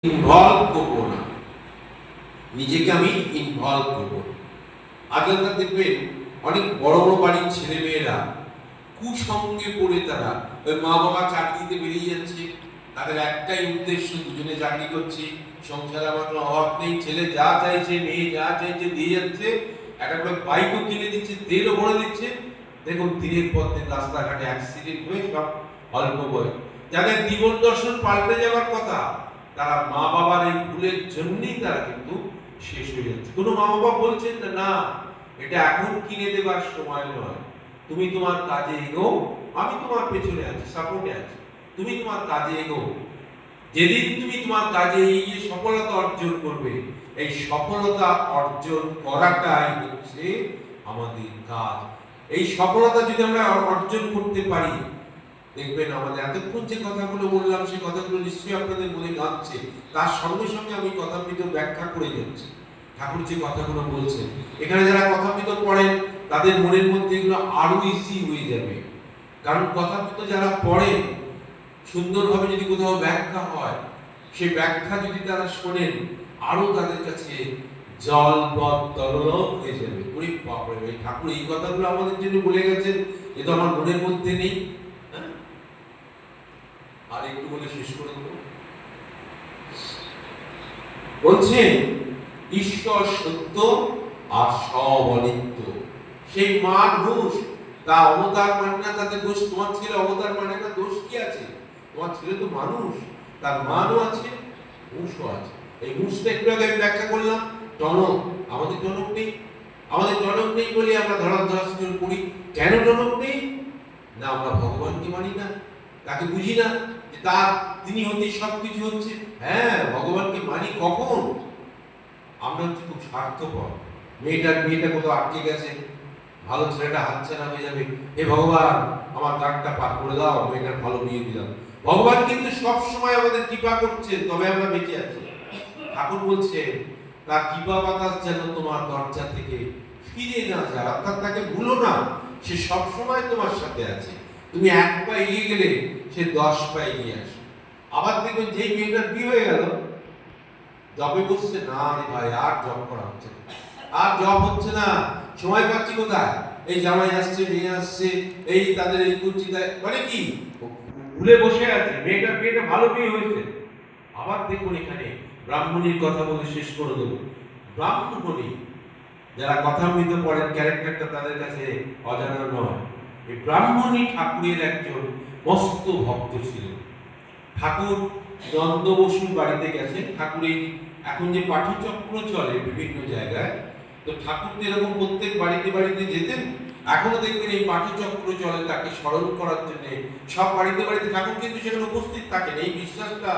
Involve করবো না, নিজেকে আমি ইনভলভ করবো। আজকালকার দেখবেন অনেক বড় বড় বাড়ির ছেলে মেয়েরা কুসঙ্গে পড়ে তারা ওই মা বাবা চাকরিতে বেরিয়ে যাচ্ছে, তাদের একটাই উদ্দেশ্য, দুজনে চাকরি করছে, সংসারে আমার কোনো অভাব নেই, ছেলে যা চাইছে মেয়ে যা চাইছে দিয়ে যাচ্ছে, একটা করে বাইকও কিনে দিচ্ছে, তেলও ভরে দিচ্ছে। দেখুন দিনের পর দিন রাস্তাঘাটে অ্যাক্সিডেন্ট হয়ে সব অল্প বয়স, যাদের জীবন দর্শন পাল্টে যাওয়ার কথা, তারা মা বাবার এই ভুলের জন্যই তারা কিন্তু শেষ হয়ে যাচ্ছে। কোনো মা বাবা বলছেন না এটা এখন কিনে দেবার সময় নয়, তুমি তোমার কাজে এগো, আমি তোমার পেছনে আছি, সাপোর্টে আছি, তুমি তোমার কাজে এগো। যেদিন তুমি তোমার কাজে এগিয়ে সফলতা অর্জন করবে, এই সফলতা অর্জন করাটাই হচ্ছে আমাদের কাজ। এই সফলতা যদি আমরা অর্জন করতে পারি, দেখবেন আমাদের এতক্ষণ যে কথাগুলো বললাম সেই কথাগুলো নিশ্চয়ই আপনাদের মনে গাচ্ছে, তার সঙ্গে সঙ্গে আমি কথামৃত ব্যাখ্যা করে যাচ্ছি। ঠাকুর যে কথাগুলো বলছেন, এখানে যারা কথামৃত পড়েন তাদের মনের মধ্যে এগুলো আরো ইজি হয়ে যাবে। কারণ কথামৃত যারা পড়েন, সুন্দরভাবে যদি কোথাও ব্যাখ্যা হয়, সেই ব্যাখ্যা যদি তারা শোনেন, আরো তাদের কাছে জল তরল হয়ে যাবে। ওরে বাপরে, ঠাকুর এই কথাগুলো আমাদের জন্য বলে গেছেন, এ তো আমার মনের মধ্যে নেই। আর একটু বলে শেষ করে দেব। বলছেন ঈশ্বর সত্য আর সব অনিত্য। সেই মানুষ তা অবতার মানে না, তাদের দোষ। তোমার ছেলে অবতার মানে না, দোষ কি আছে? তোমার ছেলে তো মানুষ, তার মানও আছে, হুঁশও আছে। এই হুঁশটা একটু আগে আমি ব্যাখ্যা করলাম। টনক, আমাদের টনক নেই। আমাদের টনক নেই বলে আমরা ধরাধরাস্ত্র করি। কেন টনক নেই? না আমরা ভগবানকে মানি না, তাকে বুঝি না যে তার তিনি হতে সবকিছু হচ্ছে। হ্যাঁ, ভগবানকে মানি কখন? আমরা হচ্ছে খুব স্বার্থপর। মেয়েটা কোথাও আটকে গেছে, ভালো ছেলেটা হাতছাড়া হয়ে যাবে, হে ভগবান আমার দাগটা পার করে দাও, মেয়েটার ভালো বিয়ে দিলাম। ভগবান কিন্তু সব সময় আমাদের কৃপা করছেন, তবে আমরা বেঁচে আছি। ঠাকুর বলছে তার কৃপা বাতাস যেন তোমার দরজা থেকে ফিরে না যায়, অর্থাৎ তাকে ভুলো না, সে সব সময় তোমার সাথে আছে। তুমি এক পা এগিয়ে গেলে সে 10 পা এগিয়ে আসে। আবার দেখবেন যেই মেয়েটার বিয়ে হয়ে গেল, জবে বসছে, না রে ভাই আর জব করা হচ্ছে না, আর জব হচ্ছে না, সময় পাচ্ছি কোথায়? এই জামাই আসছে, মেয়ে আসছে, এই তাদের এই করছি, মানে কি ভুলে বসে আছে। মেয়েটা ভালো বিয়ে হয়েছে। আবার দেখুন এখানে ব্রাহ্মণীর কথা বলে শেষ করে দেব। ব্রাহ্মণী যারা কথামৃত পড়েন, ক্যারেক্টারটা তাদের কাছে অজানা নয়। এই ব্রাহ্মণী ঠাকুরের একজন মস্ত ভক্ত ছিলেন। ঠাকুর নন্দ বসুর বাড়িতে গেছেন। ঠাকুরের এখন যে পাঠচক্র চলে বিভিন্ন জায়গায়, তো ঠাকুর তো এরকম প্রত্যেক বাড়িতে বাড়িতে যেতেন। এখনো দেখবেন এই পাঠচক্র চলে তাকে স্মরণ করার জন্য সব বাড়িতে বাড়িতে। ঠাকুর কিন্তু সেখানে উপস্থিত থাকেন, এই বিশ্বাসটা